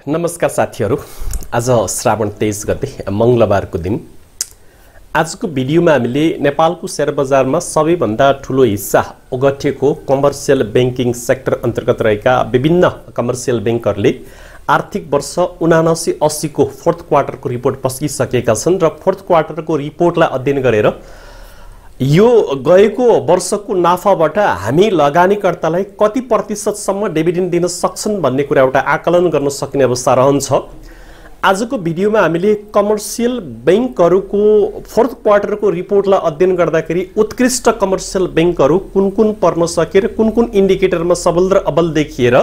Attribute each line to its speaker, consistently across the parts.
Speaker 1: नमस्कार साथीहरु। आज श्रावण 23 गते मंगलबारको दिन। आजको भिडियोमा हामीले नेपालको शेयर बजारमा सबैभन्दा ठूलो हिस्सा ओगटेको कमर्सियल बैंकिङ सेक्टर अन्तर्गत रहेका विभिन्न कमर्सियल बैंकहरुले आर्थिक वर्ष 79-80 को फोर्थ क्वार्टरको रिपोर्ट पस्किसकेका छन् र फोर्थ क्वार्टरको रिपोर्टलाई अध्ययन गरेर यो गएको वर्षको नाफाबाट हामी लगानीकर्तालाई कति प्रतिशतसम्म डिभिडेन्ड दिन सक्छन् भन्ने कुरा एउटा आकलन गर्न सक्ने अवस्था रहन्छ। आजको भिडियोमा हामीले कमर्सियल बैंकहरुको फोर्थ क्वार्टरको रिपोर्टलाई अध्ययन गर्दाखेरि उत्कृष्ट कमर्सियल बैंकहरु कुन पर्न सके र कुन इन्डिकेटरमा सबल र अब्बल देखिएर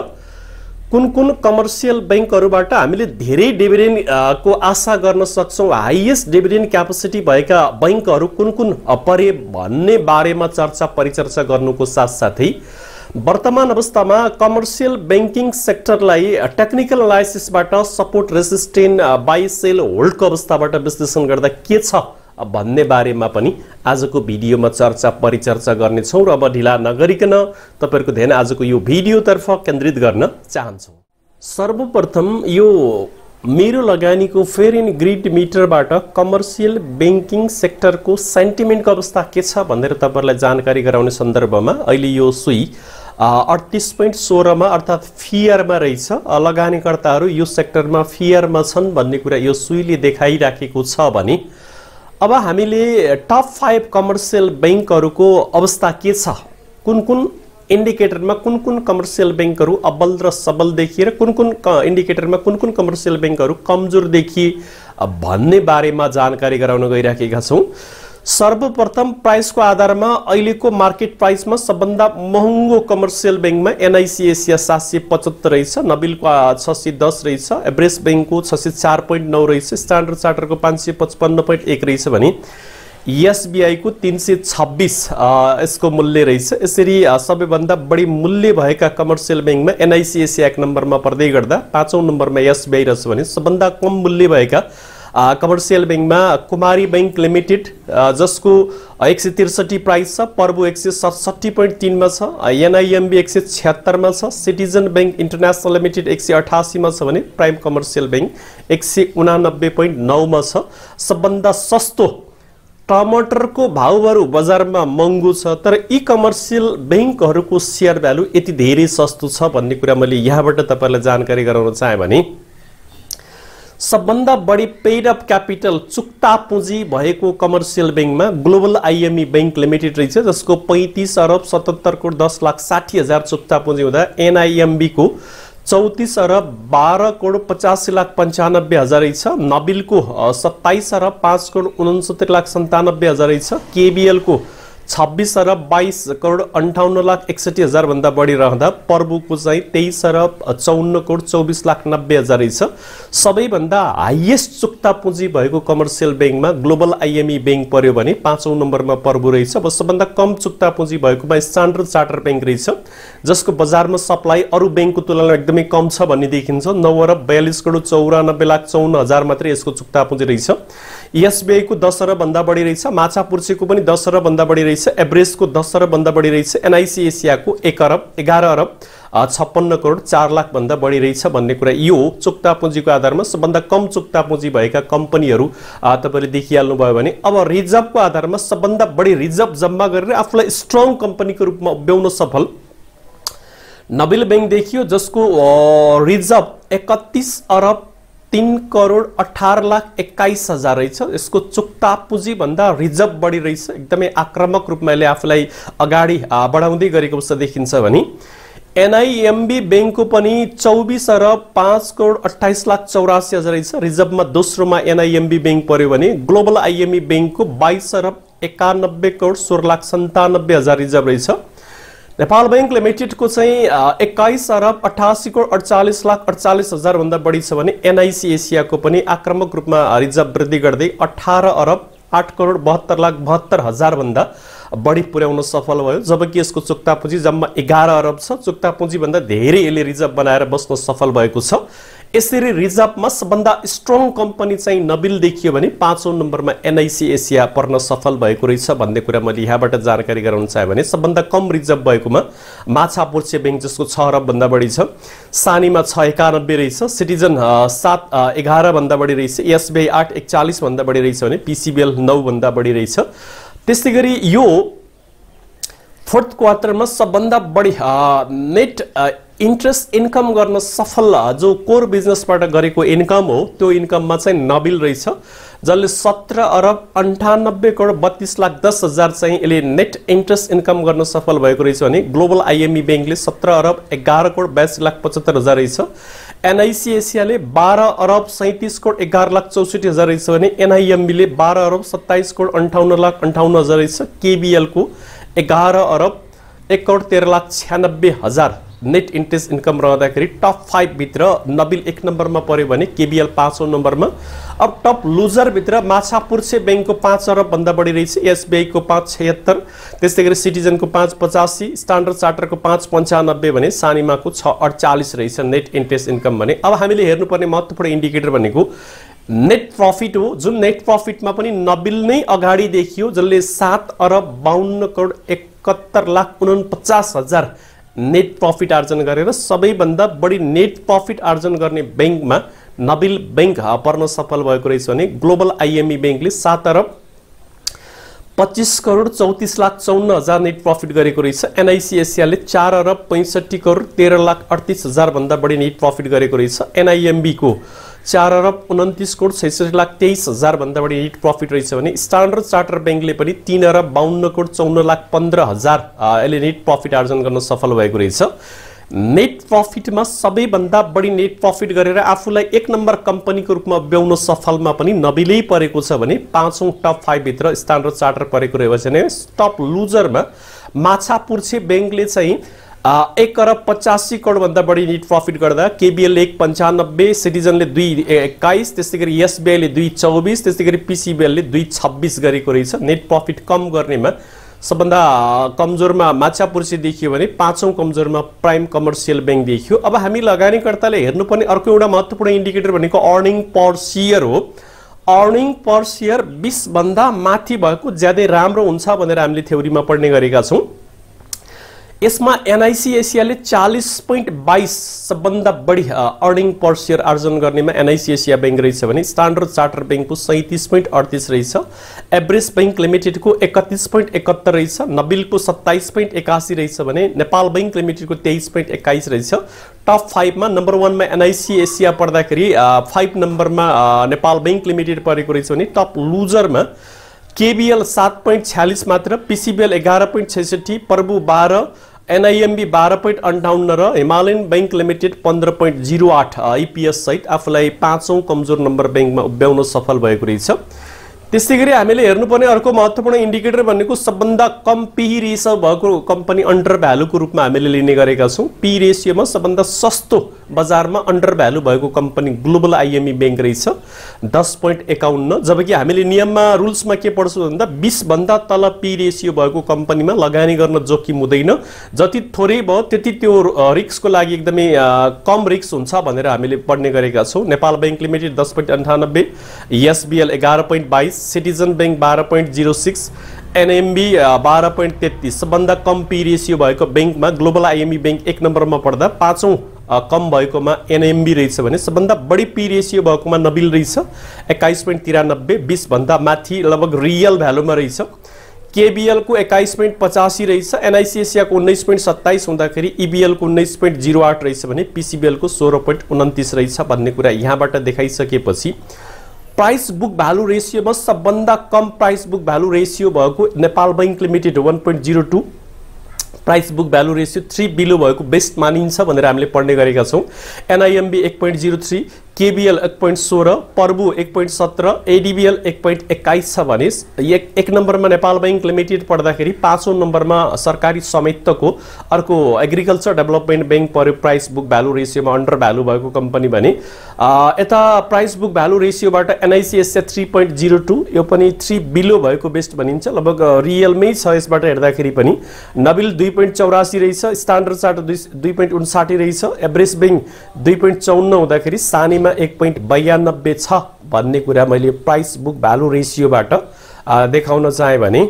Speaker 1: कुन कमर्सियल बैंकहरुबाट हामीले धेरै डिभिडेन्ड को आशा गर्न सक्छौं, हाईएस्ट डिभिडेन्ड क्यापेसिटी भएका बैंकहरु कुन परे भन्ने बारेमा चर्चा परिचर्चा गर्नुको साथसाथै वर्तमान अवस्थामा कमर्सियल बैंकिङ सेक्टरलाई टेक्निकल एनालाइसिसबाट सपोर्ट रेजिस्टेन्ट बाइ सेल होल्डको अवस्थाबाट विश्लेषण गर्दा के छ भन्ने बारेमा पनि आजको भिडियोमा चर्चा परिचर्चा गर्ने छौं र अब ढिला नगरिकन तपाईहरुको ध्यान आजको यो भिडियोतर्फ केन्द्रित गर्न चाहन्छौं। सर्वप्रथम यो मेरो लगानीको फेयर एन्ड ग्रिड मिटरबाट कमर्सियल बैंकिङ सेक्टरको सेन्टिमेन्टको अवस्था के छ भनेर तपाईहरुलाई जानकारी गराउने सन्दर्भमा अहिले यो सुई 38.16 मा अर्थात फियरमा रहेछ। लगानीकर्ताहरु यो सेक्टरमा फियरमा छन् भन्ने कुरा यो सुईले देखाइराखेको छ भने अब हामीले टप 5 कमर्सियल बैंकहरुको अवस्था के छ, कुन इन्डिकेटरमा कुन कमर्सियल बैंकहरु अब्बल र सबल देखिएर कुन इन्डिकेटरमा कुन कमर्सियल बैंकहरु कमजोर देखिए भन्ने बारेमा जानकारी गराउन गइराखेका छौं। सर्वप्रथम प्राइसको आधारमा अहिलेको मार्केट प्राइसमा सबभन्दा महँगो कमर्सियल बैंकमा एनआईसी एसिया 775 रहेछ, नबिलको 610 रहेछ, एभरेस्ट बैंकको 604.9 रहेछ, स्ट्यान्डर्ड चार्टरको 555.1 रहेछ भने एसबीआई को 326 यसको मूल्य रहेछ। यसरी सबैभन्दा बढी मूल्य भएका कमर्सियल बैंकमा एनआईसी एसिया 1 नम्बरमा पर्दै गर्दा 5औं नम्बरमा एसबीआई रहेछ भने सबभन्दा कम मूल्य भएका कमर्सियल बैंकमा कुमारी बैंक लिमिटेड जसको 163 प्राइस छ, पर्बो 167.3 मा छ, एनआईएमबी 176 मा छ, सिटिजन बैंक इन्टरनेशनल लिमिटेड 188 मा छ भने प्राइम कमर्सियल बैंक 189.9 मा छ। सबभन्दा सस्तो टमाटरको भाउहरु बजारमा महँगो छ तर ई कमर्सियल बैंकहरुको शेयर भ्यालु यति धेरै सस्तो छ भन्ने कुरा मैले यहाँबाट तपाईहरुलाई जानकारी गराउन चाहे भने सबभन्दा बढी पेड अप क्यापिटल चुक्ता पुँजी भएको कमर्सियल बैंकमा ग्लोबल आईएमई बैंक लिमिटेड रहेछ जसको 35 अरब 77 करोड 10 लाख 60 हजार चुक्ता पुँजी हुँदा एनआईएमबी को 34 अरब 12 करोड 85 लाख 95 हजार रहेछ, नबिल को 27 अरब 5 करोड 69 लाख 97 हजार रहेछ, केबीएल को 26 अरब 22 करोड 58 लाख 61 हजार भन्दा बढी रहँदा पर्बो को चाहिँ 23 अरब 54 करोड 24 लाख 90 हजार रहेछ। सबैभन्दा हाईएस्ट चुक्ता पुँजी भएको कमर्सियल बैंकमा ग्लोबल आईएमई बैंक पर्यो भने 5औं नम्बरमा पर्बो रहेछ। अब सबभन्दा कम चुक्ता पुँजी भएकोमा स्ट्यान्डर्ड चार्टर बैंक रहेछ जसको बजारमा सप्लाई अरु बैंकको तुलनामा एकदमै कम छ भन्ने देखिन्छ। 9 अरब 42 करोड 94 लाख 54 हजार मात्रै यसको चुक्ता पुँजी रहेछ। एसबीआई को 10 अरब भन्दा बढी रहेछ, माछापुर्चीको पनि 10 अरब भन्दा बढी रहेछ, एभरेस्ट को 10 अरब भन्दा बढी रहेछ, एनआईसी एसिया को 11 अरब 56 करोड 4 लाख भन्दा बढी रहेछ भन्ने कुरा यो चुक्ता पुँजीको आधारमा सबभन्दा कम चुक्ता पुँजी भएका कम्पनीहरु तपाईले देखिहाल्नु भयो भने अब रिजर्भको आधारमा सबभन्दा बढी रिजर्भ जम्मा गरेर आफूलाई स्ट्रङ कम्पनीको रूपमा उभ्याउन सफल नबिल बैंक देखियो जसको रिजर्भ 31 अरब 3 करोड 18 लाख 21 हजार रहेछ। यसको चुक्ता पुँजी भन्दा रिजर्भ बढी रहेछ, एकदमै आक्रामक रूपमा यसले आफूलाई अगाडि बढाउँदै गरेको अवस्था देखिन्छ भने एनआईएमबी बैंक को पनि 24 अरब 5 करोड 28 लाख 84 हजार रहेछ, रिजर्भमा दोस्रोमा एनआईएमबी बैंक पर्यो भने ग्लोबल आईएमई बैंक को 22 अरब 91 करोड 16 लाख 97 हजार रिजर्भ रहेछ। नेपाल बैंक लिमिटेड को चाहिँ 21 अरब 88 करोड 48 लाख 48 हजार भन्दा बढी छ भने एनआईसी एसिया को पनि आक्रामक रूपमा रिजर्भ वृद्धि गर्दै 18 अरब 8 करोड 72 लाख 72 हजार भन्दा बढी पुर्याउन सफल भयो, जबकि यसको चुक्ता पुँजी जम्मा 11 अरब छ। चुक्ता पुँजी भन्दा धेरै यसले रिजर्भ बनाएर बस्न सफल भएको छ। यसरी रिजर्भमा सबभन्दा स्ट्रङ कम्पनी चाहिँ नबिल देखियो भने 5औं नम्बरमा एनआईसी एसिया पर्न सफल भएको रहेछ भन्ने कुरा मैले यहाँबाट जानकारी गराउन चाहे भने सबभन्दा कम रिजर्भ भएकोमा माछापुर्छे बैंक जसको 6 अरब भन्दा बढी छ, सानीमा 691 रहेछ, सिटिजन 711 भन्दा बढी रहेछ, एसबीआई 841 भन्दा बढी रहेछ भने पीसीबीएल 9 भन्दा बढी रहेछ। त्यसैगरी यो फोर्थ क्वार्टरमा सबभन्दा बढी नेट इन्ट्रेस्ट इन्कम गर्न सफल जो कोर बिजनेसबाट गरेको इन्कम हो त्यो इन्कममा चाहिँ नबिल रहेछ, जसले 17 अरब 98 करोड 32 लाख 10 हजार चाहिँ यसले नेट इन्ट्रेस्ट इन्कम गर्न सफल भएको रहेछ भने ग्लोबल आईएमई बैंकले 17 अरब 11 करोड 82 लाख 75 हजार रहेछ, एनआईसी एसियाले 12 अरब 37 करोड 11 लाख 64 हजार रहेछ भने एनआईएमबीले 12 अरब 27 करोड 58 लाख 58 हजार रहेछ, केबीएल को 11 अरब 1 करोड 13 लाख 96 हजार नेट इन्ट्रेस्ट इन्कम रहँदाखेरि टप 5 भित्र नबिल 1 नम्बरमा पर्यो भने केबीएल 5औं नम्बरमा। अब टप लुजर भित्र माछापुर्छे बैंकको 5 अरब भन्दा बढी रहेछ, एसबीआई को 576, त्यसैगरी सिटिजनको 585, स्ट्यान्डर्ड चार्टरको 595 भने सानिमाको 648 रहेछ नेट इन्ट्रेस्ट इन्कम भने। अब हामीले हेर्नुपर्ने महत्त्वपूर्ण इन्डिकेटर भनेको नेट प्रॉफिट हो, जुन नेट प्रॉफिटमा पनि नबिल नै अगाडि देखियो, जसले 7 अरब 52 करोड 71 लाख 49 हजार नेट प्रॉफिट आर्जन गरेर सबैभन्दा बढी नेट प्रॉफिट आर्जन गर्ने बैंकमा नबिल बैंक पर्न सफल भएको रहेछ भने ग्लोबल आईएमई बैंकले 7 अरब 25 करोड 34 लाख 54 हजार नेट प्रॉफिट गरेको रहेछ, एनआईसी एसियाले 4 अरब 65 करोड 13 लाख 38 हजार भन्दा बढी नेट प्रॉफिट गरेको रहेछ, एनआईएमबी को 4 अरब 29 करोड 66 लाख 23 हजार भन्दा बढी नेट प्रॉफिट रहेछ भने स्ट्यान्डर्ड चार्टर बैंकले पनि 3 अरब 52 करोड 54 लाख 15 हजार यसले नेट प्रॉफिट आर्जन गर्न सफल भएको रहेछ। नेट प्रॉफिटमा सबैभन्दा बढी नेट प्रॉफिट गरेर आफूलाई 1 नम्बर कम्पनीको रूपमा ब्याउन सफलमा पनि नबिलै परेको छ भने 5औं टप 5 भित्र स्ट्यान्डर्ड चार्टर परेको रहेछ भने टप लुजरमा माछापुर्छे बैंकले चाहिँ 1 अरब 85 करोड भन्दा बढी नेट प्रॉफिट गर्दा केबीएल 195, सिटिजनले 221, त्यसैगरी एसबीआईले 224, त्यसैगरी पीसीबीएलले 226 गरेको रहेछ। नेट प्रॉफिट कम गर्नेमा सबभन्दा कमजोरमा माछापुर्छे देखियो भने 5औं कमजोरमा प्राइम कमर्सियल बैंक देखियो। अब हामी लगानीकर्ताले हेर्नुपर्ने अर्को एउटा महत्त्वपूर्ण इन्डिकेटर भनेको अर्निङ पर शेयर हो। अर्निङ पर शेयर 20 भन्दा माथि भएको ज्यादै राम्रो हुन्छ भनेर हामीले थ्योरीमा पढ्ने गरेका छौं। यसमा एनआईसी एसियाले 40.22 सबभन्दा बढी अर्निङ पर शेयर आर्जन गर्नेमा एनआईसी एसिया बैंक रहेछ भने स्ट्यान्डर्ड चार्टर बैंकको 37.38 रहेछ, एभरेज बैंक लिमिटेडको 31.71 रहेछ, नबिलको 27.81 रहेछ भने नेपाल बैंक लिमिटेडको 23.21 रहेछ। टप 5 मा नम्बर 1 मा एनआईसी एसिया पर्दाखेरि 5 नम्बरमा नेपाल बैंक लिमिटेड परेको रहेछ भने टप लुजरमा केबीएल 7.46 मात्र, पीसीबीएल 11.66, प्रभु 12, एनआईएमबी 12.58 र हिमालयन बैंक लिमिटेड 15.08 आईपीएस सहित आफूलाई 5औं कमजोर नम्बर बैंकमा उभ्याउन सफल भएको रहेछ। त्यसैगरी हामीले हेर्नुपर्ने अर्को महत्त्वपूर्ण इन्डिकेटर भनेको सबभन्दा कम पी रेशियो भएको कम्पनी अन्डर भ्यालुको रूपमा हामीले लिने गरेका छौं। पी रेशियोमा सबभन्दा सस्तो बजारमा अन्डर भ्यालु भएको कम्पनी ग्लोबल आईएमई बैंक रहेछ 10.51, जबकि हामीले नियममा रुल्समा के पढ्छौं भन्दा 20 भन्दा तल पी रेशियो भएको कम्पनीमा लगानी गर्न जोखिम हुँदैन, जति थोरै भयो त्यति त्यो रिस्कको लागि एकदमै कम रिस्क हुन्छ भनेर हामीले पढ्ने गरेका छौं। Nepal bank limited 10.98, SBL 11.22, citizen bank 12.06, NMB 12.33 सबभन्दा कम पी रेशियो भएको बैंकमा ग्लोबल आईएमई बैंक 1 नम्बरमा पर्दा 5औं कम भएकोमा एनएमबी रहेछ भने सबभन्दा बढी पी रेशियो भएकोमा नबिल रहेछ 21.93, 20 भन्दा माथि लगभग रियल भ्यालुमा रहेछ। केबीएल को 21.85 रहेछ, एनआईसी एसिया को 19.27 हुँदाखेरि ईबीएल को 19.08 रहेछ भने पीसीबीएल को 16.29 रहेछ भन्ने कुरा यहाँबाट देखाइसकेपछि प्राइस बुक भ्यालु रेशियोमा सबभन्दा कम प्राइस बुक भ्यालु रेशियो भएको Nepal bank limited 1.02, price book value ratio 3 below भएको बेस्ट मानिन्छ भनेर हामीले पढ्ने गरेका छौं। एनआईएमबी 1.03, केबीएल 1.16, पर्बु 1.17, एडीबीएल 1.21 छ भने एक नम्बरमा नेपाल बैंक लिमिटेड पर्दाखेरि पाँचौं नम्बरमा सरकारी स्वामित्वको अर्को एग्रिकल्चर डेभलपमेन्ट बैंक पर्यो प्राइस बुक भ्यालु रेशियोमा अन्डर भ्यालु भएको कम्पनी भने यता प्राइस बुक भ्यालु रेशियोबाट एनआईसीएससी 3.02 यो पनि 3 बिलो भएको बेस्ट भनिन्छ लगभग रियलमै छ यसबाट हेर्दाखेरि पनि नबिल 2.84 रहेछ स्ट्यान्डर्ड चार्टर 2.59 रहेछ एभरेज बैंक 2.54 हुँदाखेरि सानीमा 1.92 छ भन्ने कुरा मैले प्राइस बुक भ्यालु रेशियोबाट देखाउन चाहे भने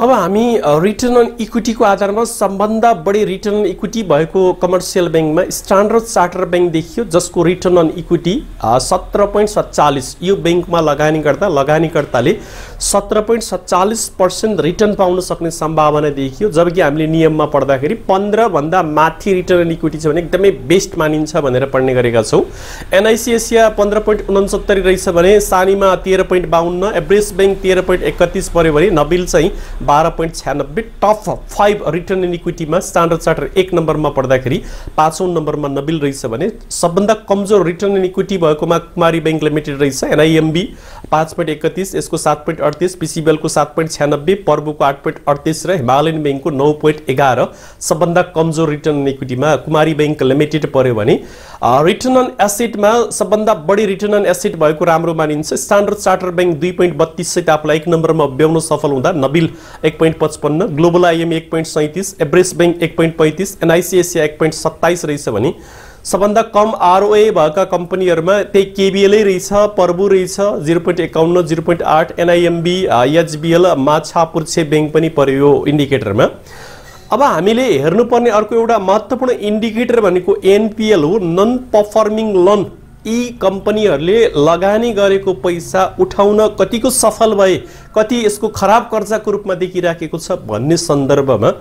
Speaker 1: अब हामी रिटर्न अन इक्विटीको आधारमा सबभन्दा बढी रिटर्न अन इक्विटी भएको कमर्सियल बैंकमा स्ट्यान्डर्ड चार्टर बैंक देखियो जसको रिटर्न अन इक्विटी 17.47 यो बैंकमा लगानी गर्दा लगानीकर्ताले 17.47% रिटर्न पाउन सक्ने सम्भावना देखियो जबकि हामीले नियममा पढ्दाखेरि 15 भन्दा माथि रिटर्न अन इक्विटी छ भने एकदमै बेस्ट मानिन्छ भनेर पढ्ने गरेका छौं एनआईसीएससी 15.69 रहेछ भने सानीमा 13.52 एभरेज बैंक 13.31 पर्यो भने नबिल चाहिँ 12.96 टप 5 रिटर्न इन इक्विटीमा स्ट्यान्डर्ड चार्टर 1 नम्बरमा पढ्दाखेरि पाँचौं नम्बरमा नबिल रहेछ भने सबभन्दा कमजोर रिटर्न इन इक्विटी भएकोमा कुमारी बैंक लिमिटेड रहेछ एनआईएमबी 5.31 यसको 7.38 पीसीबीएल को 7.96 पर्बुको 8.38 र हिमालयन बैंकको 9.11 सबभन्दा कमजोर रिटर्न इन इक्विटीमा कुमारी बैंक लिमिटेड पर्यो भने रिटर्न अन एसेटमा सबभन्दा बढी रिटर्न अन एसेट भएको राम्रो मानिन्छ स्ट्यान्डर्ड चार्टर बैंक 2.32 सहित आफूलाई 1 नम्बरमा अभ्याउन सफल हुँदा Nabil 1.55 Global IME 1.37 Everest Bank 1.35 एनआईसीएससी 1.27 रहेछ भने सबभन्दा कम आरओए भएका कम्पनीहरुमा त्यही केबीएलै रहेछ पर्बु रहेछ 0.51 0.8 एनआईएमबी एचबीएल माछापुर्छे बैंक पनि पर्यो इन्डिकेटरमा अब हामीले हेर्नुपर्ने अर्को एउटा महत्त्वपूर्ण इन्डिकेटर भनेको एनपीएल हो नन परफर्मिङ लोन यी कम्पनीहरुले लगानी गरेको पैसा उठाउन कतिको सफल भए कति यसको खराब कर्जाको रूपमा देखिराखेको छ भन्ने सन्दर्भमा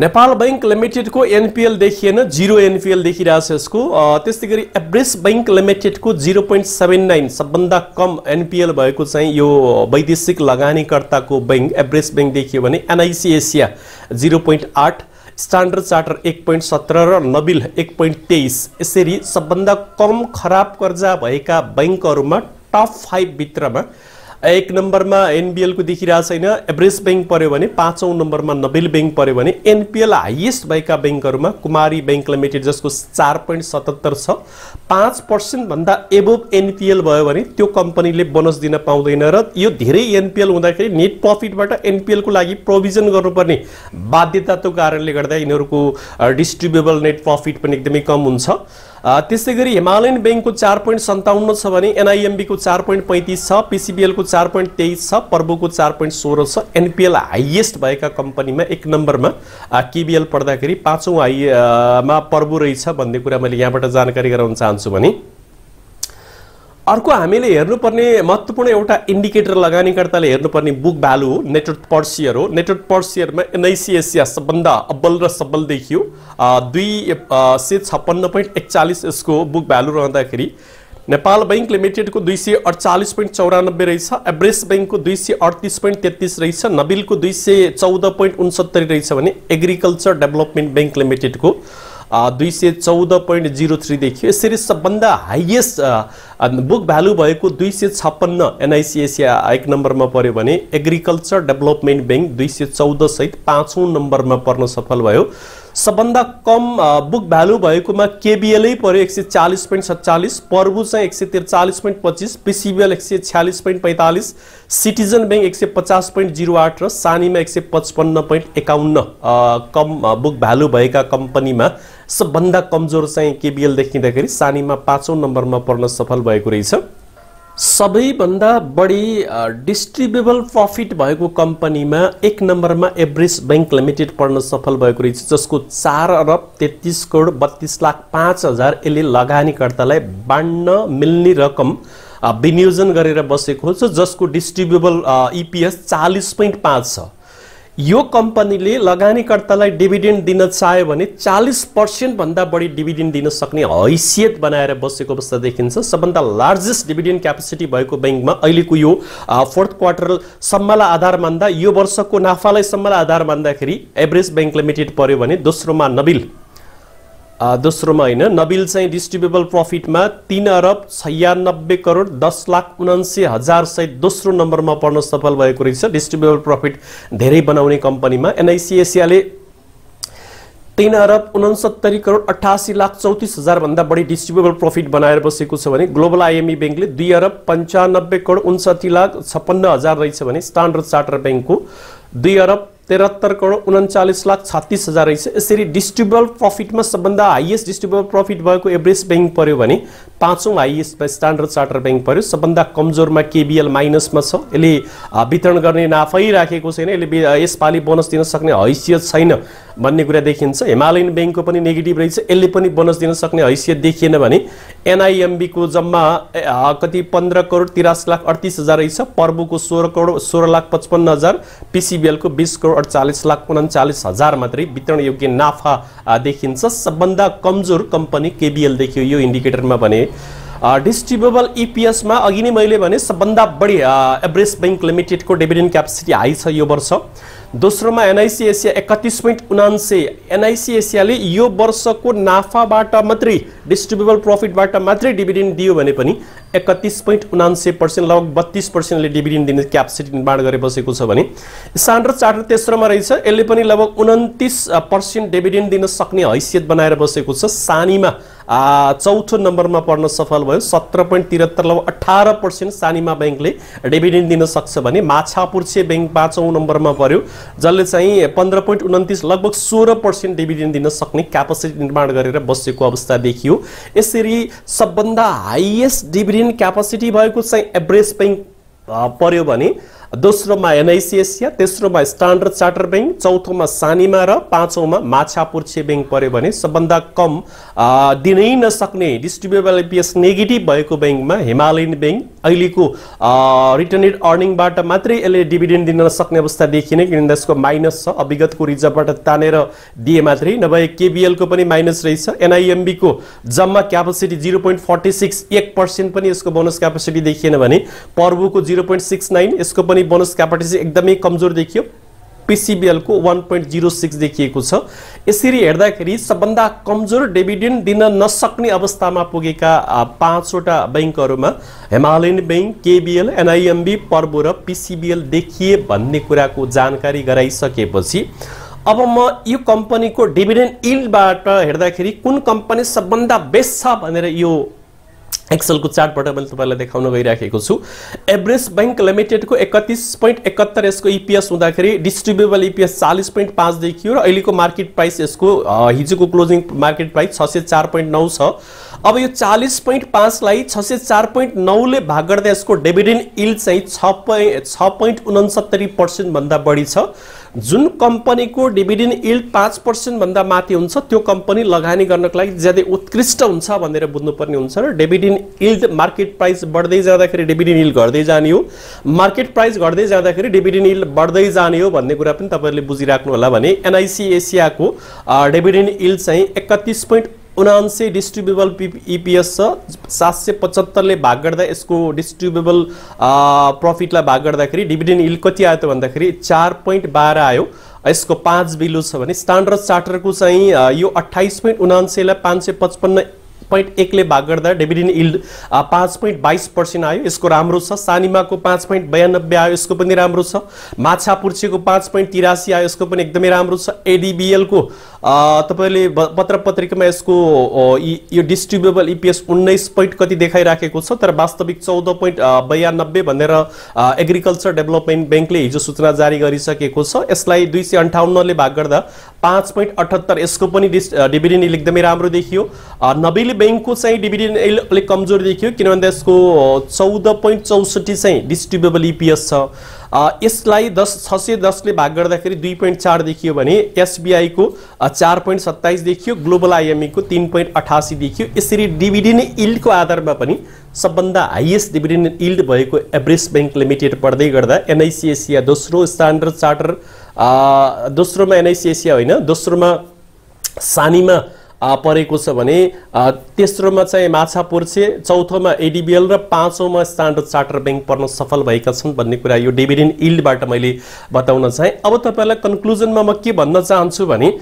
Speaker 1: नेपाल बैंक लिमिटेड को एनपीएल देखिएन 0 एनपीएल देखिरहेछ यसको त्यसैगरी एभरेज बैंक लिमिटेड को 0.79 सबभन्दा कम एनपीएल भएको चाहिँ यो वैदेशिक लगानीकर्ताको बैंक एभरेज बैंक देखियो भने एनआईसीएसिया 0.8 स्ट्यान्डर्ड चार्टर 1.17 र नबिल 1.23 यसरी सबभन्दा कम खराब कर्जा भएका बैंकहरुमा टप 5 भित्रमा 1 नम्बरमा एनबीएल को देखिरहेको छैन एभरेज बैंक पर्यो भने पाँचौं नम्बरमा नबिल बैंक पर्यो भने एनपीएल हाईएस्ट भएका बैंकहरुमा कुमारी बैंक लिमिटेड जसको 4.77 छ 5% भन्दा एबोभ एनपीएल भयो भने त्यो कम्पनीले बोनस दिन पाउँदैन र यो धेरै एनपीएल हुँदाखेरि नेट प्रॉफिटबाट एनपीएल को लागि प्रोभिजन गर्नुपर्ने बाध्यताको कारणले गर्दा यिनीहरुको डिस्ट्रिब्युटेबल नेट प्रॉफिट पनि एकदमै कम हुन्छ त्यसैगरी हिमालयन बैंक को 4.57 छ भने एनआईएमबी को 4.35 छ पीसीबीएल को 4.23 छ पर्बु को 4.16 छ एनपीएल हाईएस्ट भएका कम्पनीमा 1 नम्बरमा केबीएल पढ्दाखेरि पाँचौं मा पर्बु रहेछ भन्ने कुरा मैले यहाँबाट जानकारी गराउन चाहन्छु भने अर्को हामीले हेर्नुपर्ने महत्त्वपूर्ण एउटा इन्डिकेटर लगानीकर्ताले हेर्नुपर्ने बुक भ्यालु हो नेटवर्थ पर शेयर हो नेटवर्थ पर शेयरमा एनआईसीएससी सबभन्दा अब्बल र सबल देखियो 256.41 यसको बुक भ्यालु रहँदाखेरि नेपाल बैंक लिमिटेड को 248.94 रहेछ एभरेज बैंक को 238.33 रहेछ नबिल को 214.69 रहेछ भने एग्रिकल्चर डेभलपमेन्ट बैंक लिमिटेड को 214.03 देखियो यसरी सबभन्दा हाईएस्ट बुक भ्यालु भएको 256 एनआईसीएससी 1 नम्बरमा पर्यो भने एग्रिकल्चर डेभलपमेन्ट बैंक 214 सहित पाँचौं नम्बरमा पर्न सफल भयो सबभन्दा कम बुक भ्यालु भएकोमा केबीएलै पर्यो 140.47 पर्बु चाहिँ 143.25 पीसीबीएल 146.45 सिटिजन बैंक 150.08 र सानीमा 155.51 कम बुक भ्यालु भएका कम्पनीमा सबभन्दा कमजोर चाहिँ केबीएल देखिँदाखेरि सानीमा पाँचौं नम्बरमा पर्न सफल भएको रहेछ सबैभन्दा बढी डिस्ट्रिब्युटेबल प्रॉफिट भएको कम्पनीमा 1 नम्बरमा एभरेज बैंक लिमिटेड पर्न सफल भएको रहेछ जसको 4 अरब 33 करोड 32 लाख 5,000 यसले लगानीकर्तालाई बाँड्न मिल्ने रकम विनियोजन गरेर बसेको छ जसको डिस्ट्रिब्युटेबल ईपीएस 40.5 छ यो कम्पनीले लगानीकर्तालाई डिभिडेन्ड दिन चाह्यो भने 40% भन्दा बढी डिभिडेन्ड दिन सक्ने हैसियत बनाएर बसेको अवस्था देखिन्छ सबभन्दा लार्जेस्ट डिभिडेन्ड क्यापेसिटी भएको बैंकमा अहिलेको यो फोर्थ क्वार्टर सम्मलाई आधार मान्दा यो वर्षको नाफालाई सम्मलाई आधार मान्दाखेरि एभरेज बैंक लिमिटेड पर्यो भने दोस्रोमा नबिल दोस्रोमा हैन नबिल चाहिँ डिस्ट्रिब्युटेबल प्रफिटमा 3 अरब 96 करोड 10,79,000 सहित दोस्रो नम्बरमा पर्न सफल भएको रहेछ। डिस्ट्रिब्युटेबल प्रफिट धेरै बनाउने कम्पनीमा एनआईसी एसियाले 3 अरब 69 करोड 88,34,000 भन्दा बढी डिस्ट्रिब्युटेबल प्रफिट बनाएर बसेको छ भने ग्लोबल आईएमई बैंकले 2 अरब 95 करोड 59,56,000 रहेछ भने स्ट्यान्डर्ड चार्टर बैंकको 2 अरब 73 करोड 39,36,000 रहेछ। यसरी डिस्ट्रिब्युटेबल प्रफिटमा सबभन्दा हाईएस्ट डिस्ट्रिब्युटेबल प्रफिट भएको एभरेज बैंक पर्यो भने पाँचौं हाईएस्टमा स्ट्यान्डर्ड चार्टर बैंक पर्यो। सबभन्दा कमजोरमा केबीएल माइनसमा छ। यसले वितरण गर्ने नाफै राखेको छैन। यसले यसपालि बोनस दिन सक्ने हैसियत छैन भन्ने कुरा देखिन्छ। हिमालयन बैंकको पनि नेगेटिभ रहेछ। यसले पनि बोनस दिन सक्ने हैसियत देखिएन भने एनआईएमबी को जम्मा कति 15 करोड 83,38,000 रहेछ। पर्बुको 16 करोड 16,55,000, पीसीबीएल को 20 करोड 48,39,000 मात्रै वितरण योग्य नाफा देखिन्छ। सबभन्दा कमजोर कम्पनी केबीएल देखियो यो इन्डिकेटरमा भने। डिस्ट्रिब्युटेबल ईपीएस मा अघि नै मैले भने सबभन्दा बढी एभरेज बैंक लिमिटेड को डिभिडेन्ड क्यापेसिटी हाई छ यो वर्ष। दोस्रोमा एनआईसी एसिया 31.79। एनआईसी एसियाले यो वर्षको नाफाबाट मात्रै डिस्ट्रिब्युटेबल प्रफिटबाट मात्रै डिभिडेन्ड दियो भने पनि 31.79% लगभग 32% ले डिभिडेन्ड दिने क्यापेसिटी निर्माण गरे बसेको छ भने स्ट्यान्डर्ड चार्टर तेस्रोमा रहेछ। यसले पनि लगभग 29% डिभिडेन्ड दिन सक्ने हैसियत बनाएर बसेको छ। सानीमा चौथो नम्बरमा पर्न सफल भयो 17.73 लगभग 18% सानीमा बैंकले डिभिडेन्ड दिन सक्छ भने माछापुर्छे बैंक पाँचौं नम्बरमा पर्यो जसले चाहिँ 15.29 लगभग 16% डिभिडेन्ड दिन सक्ने क्यापेसिटी निर्माण गरेर बसेको अवस्था देखियो। यसरी सबभन्दा हाईएस्ट डिभिडेन्ड क्यापेसिटी भएको चाहिँ एभरेज बैंक पर्यो भने दोस्रोमा एनआईसी एसिया, तेस्रोमा स्ट्यान्डर्ड चार्टर बैंक, चौथोमा सानीमा र पाँचौंमा माछापुर्छे बैंक पर्यो भने सबभन्दा कम दिनै नसक्ने डिस्ट्रिब्युटेबल ईपीएस नेगेटिभ भएको बैंकमा हिमालयन बैंक अहिलेको रिटर्नेड अर्निङबाट मात्रै यसले डिभिडेन्ड दिन नसक्ने अवस्था देखिने किनभने यसको माइनस छ। विगतको रिजर्भबाट तानेर दिए मात्रै नभए केबीएल को पनि माइनस रहेछ। एनआईएमबी को जम्मा क्यापेसिटी 0.46 1% पनि यसको बोनस क्यापेसिटी देखिएन भने पर्बुको 0.69 यसको पनि बोनस क्यापेसिटी एकदमै कमजोर देखियो। पीसीबीएल को 1.06 देखिएको छ। यसरी हेर्दाखेरि सबभन्दा कमजोर डिभिडेन्ड दिन नसक्ने अवस्थामा पुगेका पाँचवटा बैंकहरुमा हिमालयन बैंक, केबीएल, एनआईएमबी, पर्बु र पीसीबीएल देखिए भन्ने कुराको जानकारी गराइसकेपछि अब म यो कम्पनीको डिभिडेन्ड यील्डबाट हेर्दाखेरि कुन कम्पनी सबभन्दा बेस्ट छ भनेर यो एक्सेल को चार्टबाट मैले तपाईलाई देखाउन गइराखेको छु। एभरेज बैंक लिमिटेड को 31.71 यसको ईपीएस हुँदाखेरि डिस्ट्रिब्युटेबल ईपीएस 40.5 देखियो र अहिलेको मार्केट प्राइस यसको हिजोको क्लोजिङ मार्केट प्राइस 604.9 छ। अब यो 40.5 लाई 604.9 ले भाग गर्दा यसको डिभिडेन्ड यील्ड चाहिँ 6.69% भन्दा बढी छ। जुन कम्पनी को डिभिडेन्ड यील्ड 5% भन्दा माथि हुन्छ त्यो कम्पनी लगानी गर्नको लागि ज्यादै उत्कृष्ट हुन्छ भनेर बुझ्नुपर्ने हुन्छ र डिभिडेन्ड यील्ड मार्केट प्राइस बढ्दै जाँदाखेरि डिभिडेन्ड यील्ड घट्दै जाने हो, मार्केट प्राइस घट्दै जाँदाखेरि डिभिडेन्ड यील्ड बढ्दै जाने हो भन्ने कुरा पनि तपाईहरुले बुझिराख्नु होला भने एनआईसी एसिया को डिभिडेन्ड यील्ड चाहिँ 31.79 डिस्ट्रिब्युटेबल ईपीएस छ। 775 ले भाग गर्दा यसको डिस्ट्रिब्युटेबल प्रफिटलाई भाग गर्दाखेरि डिभिडेन्ड यील्ड कति आयो त भन्दाखेरि 4.12 आयो। यसको 5 बिलो छ भने स्ट्यान्डर्ड चार्टरको चाहिँ यो 28.79 लाई 555.1 ले भाग गर्दा डिभिडेन्ड यील्ड 5.22% आयो। यसको राम्रो छ। सानीमाको 5.92 आयो, यसको पनि राम्रो छ। माछापुर्छेको 5.83 आयो, यसको पनि एकदमै राम्रो छ। एडीबीएल को तपाईले पत्र पत्रिकामा यसको यो डिस्ट्रिब्युटेबल ईपीएस 19 पॉइंट कति देखाइराखेको छ तर वास्तविक 14.92 भनेर एग्रिकल्चर डेभलपमेन्ट बैंकले हिजो सूचना जारी गरिसकेको छ। यसलाई 258 ले भाग गर्दा 5.78 यसको पनि डिभिडेन्ड यील्ड एकदमै राम्रो देखियो। नबिल बैंक को चाहिँ डिभिडेन्ड यील्ड अलिक कमजोर देखियो किनभने यसको 14.64 चाहिँ डिस्ट्रिब्युटेबल ईपीएस छ। यसलाई 610 ले भाग गर्दाखेरि 2.4 देखियो भने एसबीआई को 4.27 देखियो, ग्लोबल आईएमई को 3.88 देखियो। यसरी डिभिडेन्ड यील्ड को आधारमा पनि सबभन्दा हाईएस्ट डिभिडेन्ड यील्ड भएको एभरेज बैंक लिमिटेड पढ्दै गर्दा एनआईसी एसिया दोस्रो, स्ट्यान्डर्ड चार्टर दोस्रोमा एनआईसी एसिया होइन दोस्रोमा सानीमा परेको छ भने तेस्रोमा चाहिँ माछापुर्छे, चौथोमा एडीबीएल र पाँचौंमा स्ट्यान्डर्ड चार्टर बैंक पर्न सफल भएका छन् भन्ने कुरा यो डिभिडेन्ड यील्डबाट मैले बताउन चाहे। अब तपाईलाई कन्क्लुजनमा म के भन्न चाहन्छु भने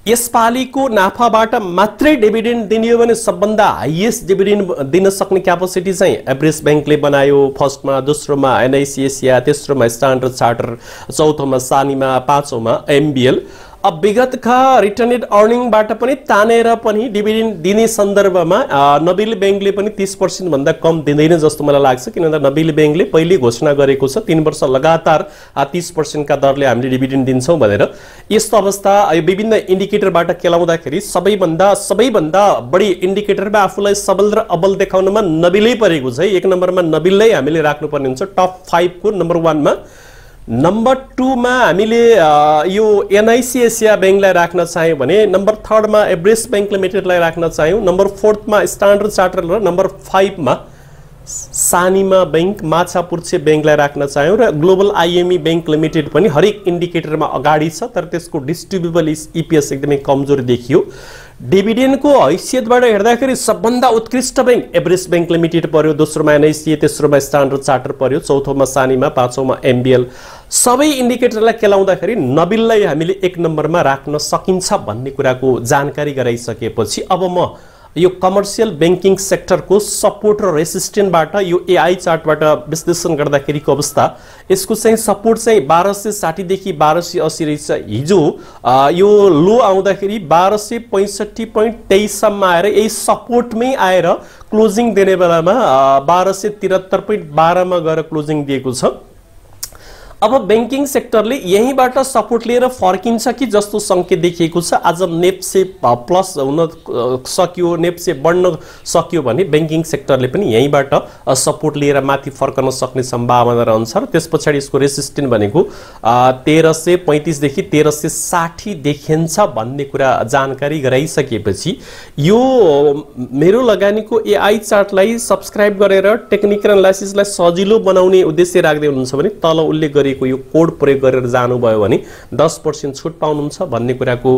Speaker 1: यसपालिको नाफाबाट मात्रै डिभिडेन्ड दिने हो भने सबभन्दा हाइएस्ट डिभिडेन्ड दिन सक्ने क्यापेसिटी चाहिँ एभरेस्ट बैंकले बनायो। फर्स्टमा, दोस्रोमा एनआईसी एसिया, तेस्रोमा स्ट्यान्डर्ड चार्टर, चौथोमा सानीमा, पाँचौंमा एमबीएल। अब विगतका रिटर्नेड अर्निङबाट पनि तानेर पनि डिभिडेन्ड दिने सन्दर्भमा नबिल बैंकले पनि 30% भन्दा कम दिँदैन जस्तो मलाई लाग्छ। किनभने नबिल बैंकले पहिले घोषणा गरेको छ 3 वर्ष लगातार 30% का दरले हामीले डिभिडेन्ड दिन्छौं भनेर। यस्तो अवस्था विभिन्न इन्डिकेटरबाट केलाउँदाखेरि सबैभन्दा बढी इन्डिकेटरमा आफूलाई सबल र अब्बल देखाउनमा नबिलै परेको छ। 1 नम्बरमा नबिललाई हामीले राख्नुपर्ने हुन्छ टप 5 को नम्बर 1 मा। नम्बर 2 मा हामीले यो एनआईसी एसिया बैंकलाई राख्न चाह्यौं भने नम्बर 3 मा एभरेस्ट बैंक लिमिटेडलाई राख्न चाह्यौं, नम्बर 4 मा स्ट्यान्डर्ड चार्टर र नम्बर 5 मा सानीमा बैंक, माछापुर्छे बैंकलाई राख्न चाह्यौं र ग्लोबल आईएमई बैंक लिमिटेड पनि हरेक इन्डिकेटरमा अगाडि छ तर त्यसको डिस्ट्रिब्युटेबल ईपीएस एकदमै कमजोर देखियो। डिभिडेन्डको हैसियतबाट हेर्दाखेरि सबभन्दा उत्कृष्ट बैंक एभरेस्ट बैंक लिमिटेड पर्यो, दोस्रोमा एनआईसी, तेस्रोमा स्ट्यान्डर्ड चार्टर पर्यो, चौथोमा सानीमा, पाँचौंमा एमबीएल। सबै इन्डिकेटरलाई केलाउँदाखेरि नबिललाई हामीले 1 नम्बरमा राख्न सकिन्छ भन्ने कुराको जानकारी गराइसकेपछि अब म यो कमर्सियल बैंकिङ सेक्टरको सपोर्ट र रेसिस्टेन्टबाट यो एआई चार्टबाट विश्लेषण गर्दाखेरिको अवस्था, यसको चाहिँ सपोर्ट चाहिँ 1260 देखि 1280 रहेछ। हिजो यो लो आउँदाखेरि 1265.23 सम्म आएर यही सपोर्टमै आएर क्लोजिङ दिने बेलामा 1273.12 मा गएर क्लोजिङ दिएको छ। अब बैंकिङ सेक्टरले यहीबाट सपोर्ट लिएर फर्किन्छ कि जस्तो संकेत देखिएको छ। आज नेप्से प्लस हुन सक्यो, नेप्से बढ्न सक्यो भने बैंकिङ सेक्टरले पनि यहीबाट सपोर्ट लिएर माथि फर्कन सक्ने सम्भावना रहन्छ र त्यसपछि यसको रेसिस्टेन्ट भनेको 1335 देखि 1360 देखिन्छ भन्ने कुरा जानकारी गराइसकेपछि यो मेरो लगानीको एआई चार्टलाई सब्स्क्राइब गरेर टेक्निकल एनालाइसिसलाई सजिलो बनाउने उद्देश्य राख्दै हुनुहुन्छ भने तल उल्लेख गरेको यो कोड प्रयोग गरेर जानुभयो भने 10% छुट पाउनुहुन्छ भन्ने कुराको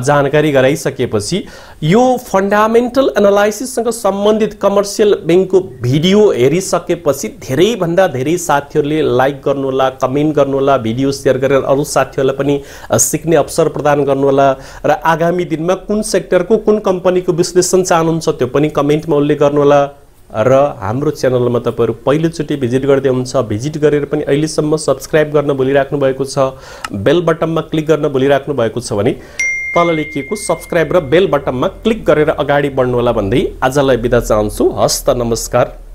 Speaker 1: जानकारी गराइसकेपछि यो फन्डामेन्टल एनालाइसिससँग सम्बन्धित कमर्सियल बैंकको भिडियो हेरिसकेपछि धेरै भन्दा धेरै साथीहरूले लाइक गर्नुहोला, कमेन्ट गर्नुहोला, भिडियो शेयर गरेर अरु साथीहरूलाई पनि सिक्ने अवसर प्रदान गर्नुहोला र आगामी दिनमा कुन सेक्टरको कुन कम्पनीको विश्लेषण चाहनुहुन्छ त्यो पनि कमेन्टमा उल्लेख गर्नुहोला। र हाम्रो च्यानलमा तपाईहरु पहिलोचोटि भिजिट गर्दै हुनुहुन्छ, भिजिट गरेर पनि अहिलेसम्म सब्स्क्राइब गर्न भुलिराख्नु भएको छ, बेल बटनमा क्लिक गर्न भुलिराख्नु भएको छ भने तल लेखिएको सब्स्क्राइब र बेल बटनमा क्लिक गरेर अगाडि बढ्नु होला भन्दै आजलाई बिदा चाहन्छु। हस्त नमस्कार।